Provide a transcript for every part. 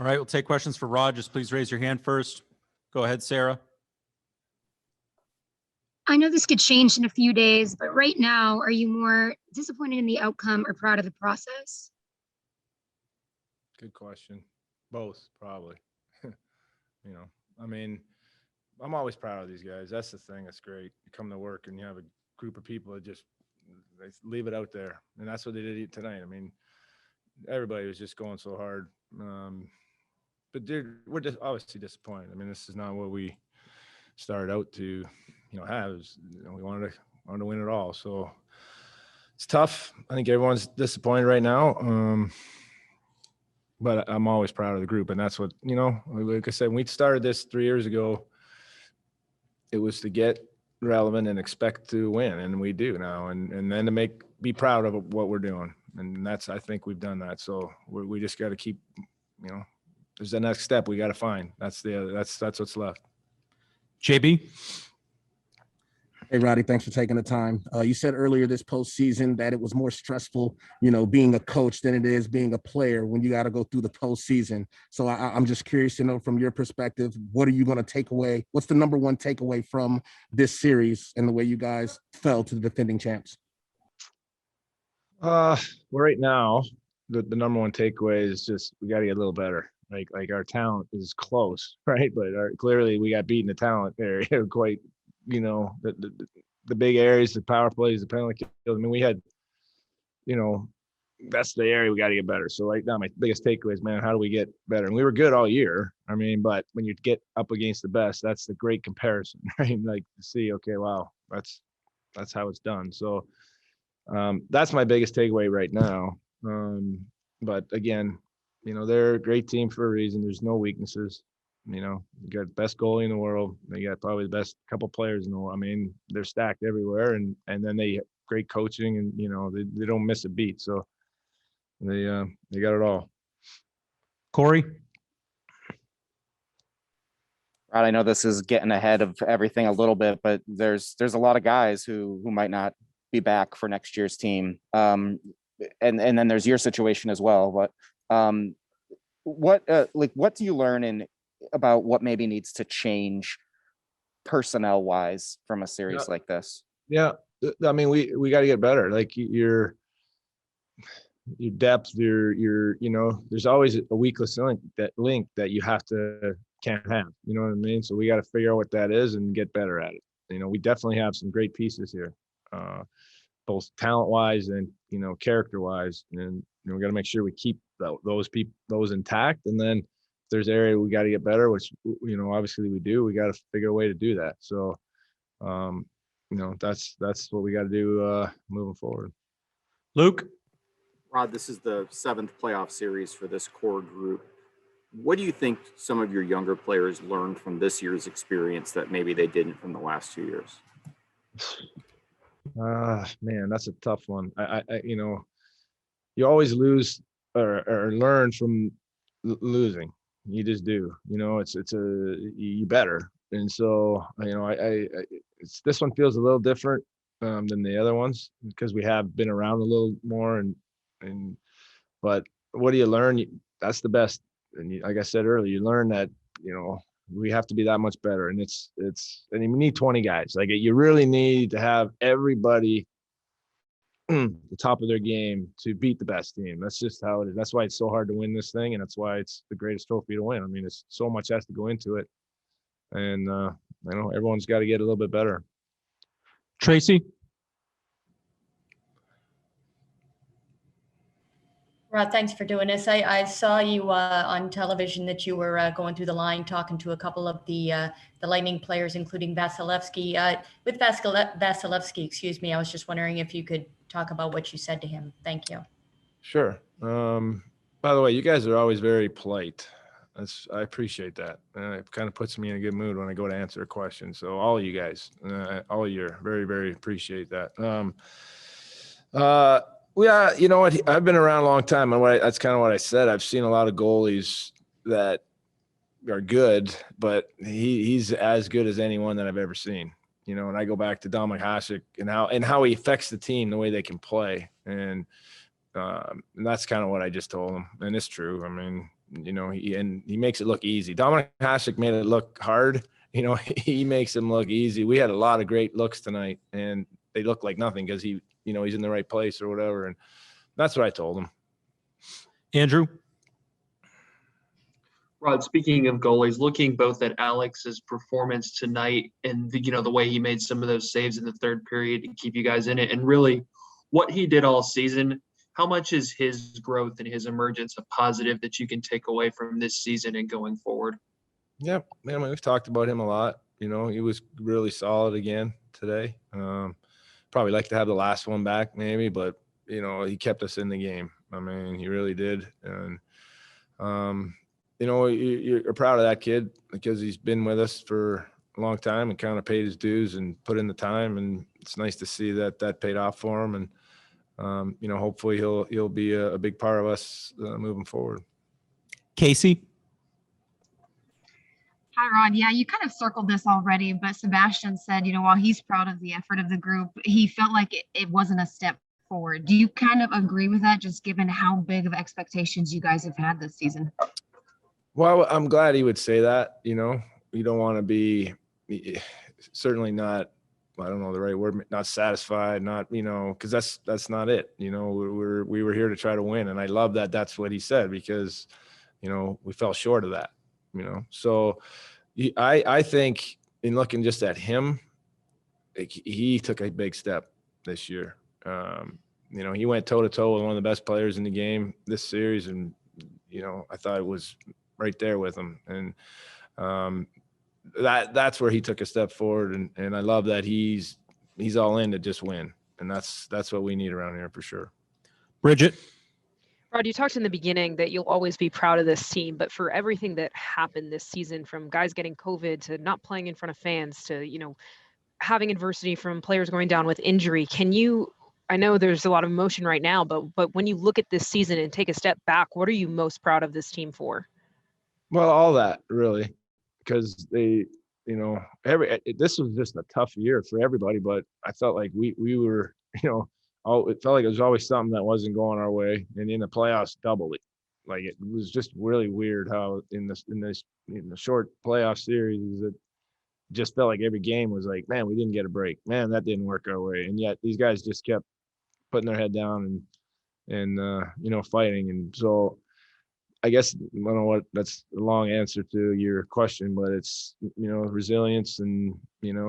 right, we'll take questions for Rod. Just please raise your hand first. Go ahead, Sarah. I know this could change in a few days, but right now, are you more disappointed in the outcome or proud of the process? Good question. Both, probably. You know, I mean, I'm always proud of these guys. That's the thing that's great. You come to work and you have a group of people that just they leave it out there. And that's what they did tonight. I mean, everybody was just going so hard. But we're just obviously disappointed. I mean, this is not what we started out to, have. We wanted to win it all. So it's tough. I think everyone's disappointed right now. But I'm always proud of the group. And that's what, like I said, when we started this 3 years ago, it was to get relevant and expect to win. And we do now. And then to be proud of what we're doing. And I think we've done that. So we just got to keep, there's the next step we got to find. That's what's left. JB. Hey, Roddy, thanks for taking the time. You said earlier this postseason that it was more stressful, being a coach than it is being a player when you got to go through the postseason. So I'm just curious to know from your perspective, what are you going to take away? What's the number one takeaway from this series and the way you guys fell to the defending champs? Well, right now, the number one takeaway is just we got to get a little better. Like our talent is close, right? But clearly we got beaten the talent area quite. The big areas, the power plays, the penalty kills. I mean, we had, that's the area we got to get better. So right now, my biggest takeaway is, man, how do we get better? And we were good all year. I mean, but when you get up against the best, that's the great comparison, right? Like to see, okay, wow, that's how it's done. So that's my biggest takeaway right now. But again, they're a great team for a reason. There's no weaknesses. You got the best goalie in the world. They got probably the best couple players in the world. I mean, they're stacked everywhere, and then they have great coaching, and they don't miss a beat. So they got it all. Corey. Rod, I know this is getting ahead of everything a little bit, but there's a lot of guys who might not be back for next year's team. And then there's your situation as well. But what do you learn about what maybe needs to change personnel wise from a series like this? Yeah. I mean, we got to get better. Like your depth, there's always a weakness link that you can't have, you know what I mean? So we got to figure out what that is and get better at it. We definitely have some great pieces here, both talent wise and, character wise. And we got to make sure we keep those intact. And then if there's area we got to get better, which, obviously we do, we got to figure a way to do that. So, that's what we got to do moving forward. Luke. Rod, this is the 7th playoff series for this core group. What do you think some of your younger players learned from this year's experience that maybe they didn't from the last 2 years? Man, that's a tough one. I you always lose or learn from losing. You just do. You better. And so, this one feels a little different than the other ones because we have been around a little more but what do you learn? That's the best. And like I said earlier, you learn that, we have to be that much better. And and you need 20 guys. Like you really need to have everybody the top of their game to beat the best team. That's just how it is. That's why it's so hard to win this thing. And that's why it's the greatest trophy to win. I mean, it's so much has to go into it. And, everyone's got to get a little bit better. Tracy. Rod, thanks for doing this. I saw you on television that you were going through the line talking to a couple of the Lightning players, including Vasilevsky. With Vasilevsky, I was just wondering if you could talk about what you said to him. Thank you. Sure. By the way, you guys are always very polite. I appreciate that. It kind of puts me in a good mood when I go to answer a question. So all of you guys, all year, very, very appreciate that. Yeah, you know what? I've been around a long time, and that's kind of what I said. I've seen a lot of goalies that are good, but he's as good as anyone that I've ever seen. And I go back to Dominik Hasek and how he affects the team, the way they can play, and that's kind of what I just told him, and it's true. I mean, you know, he makes it look easy. Dominic Hasek made it look hard. You know, he makes him look easy. We had a lot of great looks tonight, and they look like nothing because he's in the right place or whatever. And that's what I told him. Andrew? Rod, speaking of goalies, looking both at Alex's performance tonight and the way he made some of those saves in the third period to keep you guys in it, and really what he did all season, how much is his growth and his emergence a positive that you can take away from this season and going forward? Yeah, man, we've talked about him a lot. You know, he was really solid again today. Probably like to have the last one back maybe, but, you know, he kept us in the game. I mean, he really did. And, you know, you're proud of that kid because he's been with us for a long time and kind of paid his dues and put in the time. And it's nice to see that paid off for him. And, you know, hopefully he'll be a big part of us moving forward. Casey? Hi, Rod. Yeah, you kind of circled this already, but Sebastian said, while he's proud of the effort of the group, he felt like it wasn't a step forward. Do you kind of agree with that, just given how big of expectations you guys have had this season? Well, I'm glad he would say that. You know, you don't want to be certainly not, I don't know the right word, not satisfied, not, because that's not it. You know, we were here to try to win. And I love that that's what he said because, we fell short of that, So I think in looking just at him, he took a big step this year. He went toe to toe with one of the best players in the game this series. And, I thought it was right there with him. And that's where he took a step forward. And I love that he's all in to just win. And that's what we need around here for sure. Bridget? Rod, you talked in the beginning that you'll always be proud of this team, but for everything that happened this season, from guys getting COVID to not playing in front of fans to, having adversity from players going down with injury, I know there's a lot of emotion right now, but when you look at this season and take a step back, what are you most proud of this team for? Well, all that really, because they, this was just a tough year for everybody, but I felt like we were, it felt like it was always something that wasn't going our way, and in the playoffs, doubled it. Like it was just really weird how in the short playoff series, it just felt like every game was like, man, we didn't get a break. Man, that didn't work our way, and yet these guys just kept putting their head down and fighting. And so I guess I don't know what that's a long answer to your question, but it's resilience and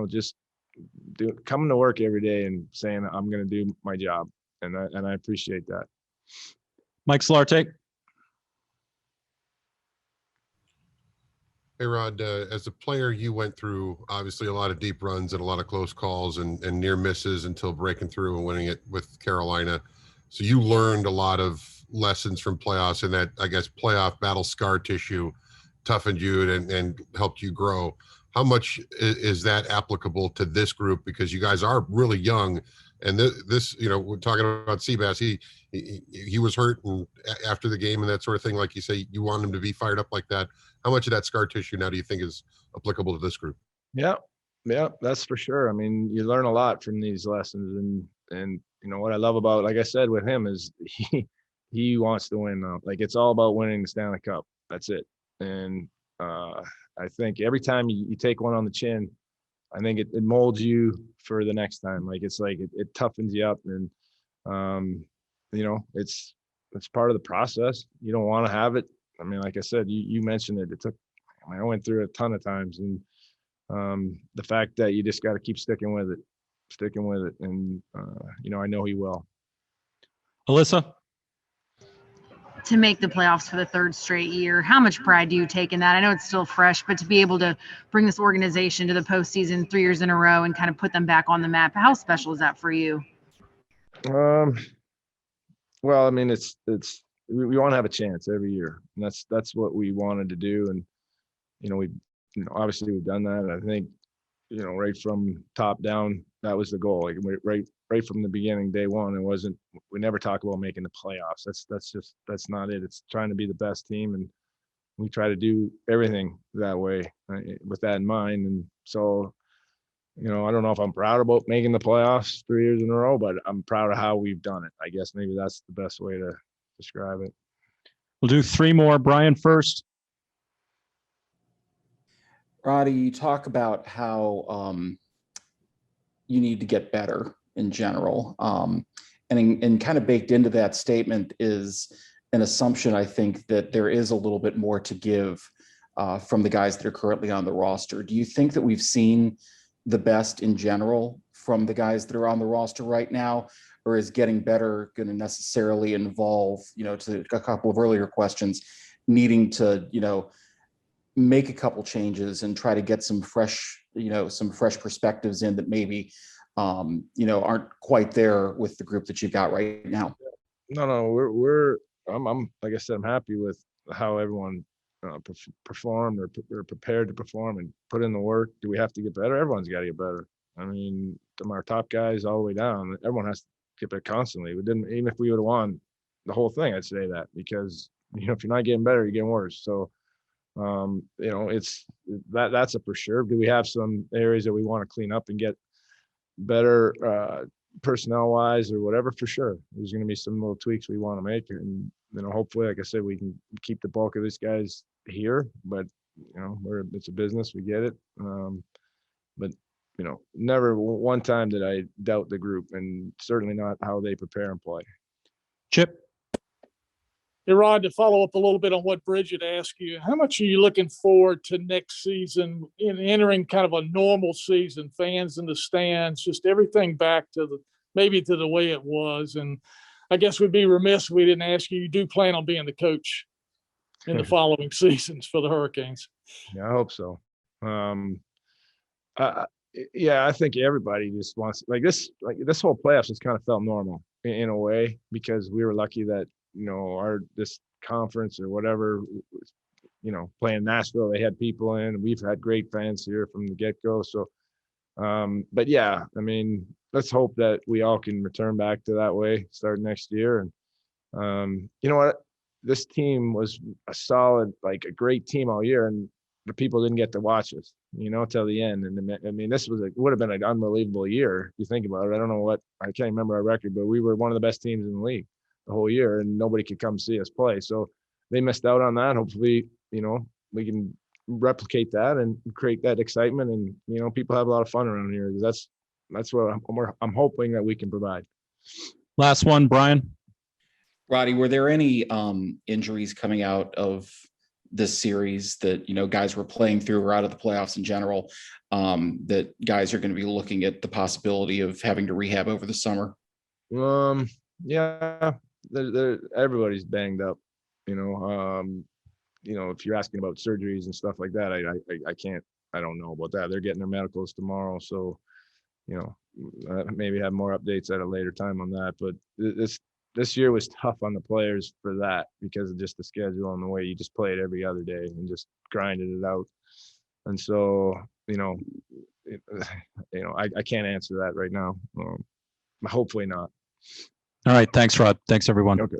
just coming to work every day and saying I'm going to do my job, and I appreciate that. Mike Slarte? Hey, Rod, as a player, you went through obviously a lot of deep runs and a lot of close calls and near misses until breaking through and winning it with Carolina. So you learned a lot of lessons from playoffs, and that, I guess, playoff battle scar tissue toughened you and helped you grow. How much is that applicable to this group? Because you guys are really young, and this we're talking about Seabass. He was hurt and after the game and that sort of thing. Like you say, you want him to be fired up like that. How much of that scar tissue now do you think is applicable to this group? Yeah, that's for sure. I mean, you learn a lot from these lessons, and what I love about, like I said, with him is he wants to win now. Like it's all about winning the Stanley Cup. That's it. And I think every time you take one on the chin, I think it molds you for the next time. Like it's like it toughens you up, and it's part of the process. You don't want to have it. I mean, like I said, you mentioned it. I went through it a ton of times, and the fact that you just got to keep sticking with it, and I know he will. Alyssa? To make the playoffs for the third straight year, how much pride do you take in that? I know it's still fresh, but to be able to bring this organization to the postseason 3 years in a row and kind of put them back on the map, how special is that for you? Well, I mean, it's we want to have a chance every year, and that's what we wanted to do. And we obviously we've done that. I think right from top down, that was the goal. Like right from the beginning, day one, we never talk about making the playoffs. That's not it. It's trying to be the best team, and we try to do everything that way with that in mind. And so I don't know if I'm proud about making the playoffs 3 years in a row, but I'm proud of how we've done it. I guess maybe that's the best way to describe it. We'll do three more. Brian first. Roddy, you talk about how you need to get better in general. And kind of baked into that statement is an assumption, I think, that there is a little bit more to give from the guys that are currently on the roster. Do you think that we've seen the best in general from the guys that are on the roster right now? Or is getting better going to necessarily involve, to a couple of earlier questions, needing to, make a couple changes and try to get some fresh perspectives in that maybe, aren't quite there with the group that you've got right now? No, I'm like I said, I'm happy with how everyone performed or prepared to perform and put in the work. Do we have to get better? Everyone's got to get better. I mean, from our top guys all the way down, everyone has to get better constantly. We didn't, even if we would have won the whole thing, I'd say that, because if you're not getting better, you're getting worse. So it's that's a for sure. Do we have some areas that we want to clean up and get better personnel wise or whatever? For sure, there's going to be some little tweaks we want to make, and hopefully, like I said, we can keep the bulk of these guys here. But it's a business, we get it. But never one time did I doubt the group, and certainly not how they prepare and play. Chip. Hey, Rod, to follow up a little bit on what Bridget asked you, how much are you looking forward to next season in entering kind of a normal season, fans in the stands, just everything back to maybe to the way it was? And I guess we'd be remiss if we didn't ask you, you do plan on being the coach in the following seasons for the Hurricanes? Yeah, I hope so. I think everybody just wants this whole playoffs just kind of felt normal in a way, because we were lucky that this conference or whatever, playing Nashville, they had people in. We've had great fans here from the get-go. So, but yeah, I mean, let's hope that we all can return back to that way starting next year. And you know what? This team was a great team all year, and the people didn't get to watch us, till the end. And I mean, would have been an unbelievable year if you think about it. I don't know I can't remember our record, but we were one of the best teams in the league the whole year, and nobody could come see us play. So they missed out on that. Hopefully, we can replicate that and create that excitement, and people have a lot of fun around here. That's what I'm hoping that we can provide. Last one, Brian. Roddy, were there any injuries coming out of this series that guys were playing through or out of the playoffs in general, that guys are going to be looking at the possibility of having to rehab over the summer? Yeah, everybody's banged up. If you're asking about surgeries and stuff like that, I don't know about that. They're getting their medicals tomorrow, so maybe have more updates at a later time on that. But this year was tough on the players for that, because of just the schedule and the way you just play it every other day and just grinded it out. And so, I can't answer that right now. Hopefully not. All right. Thanks, Rod. Thanks, everyone. Okay.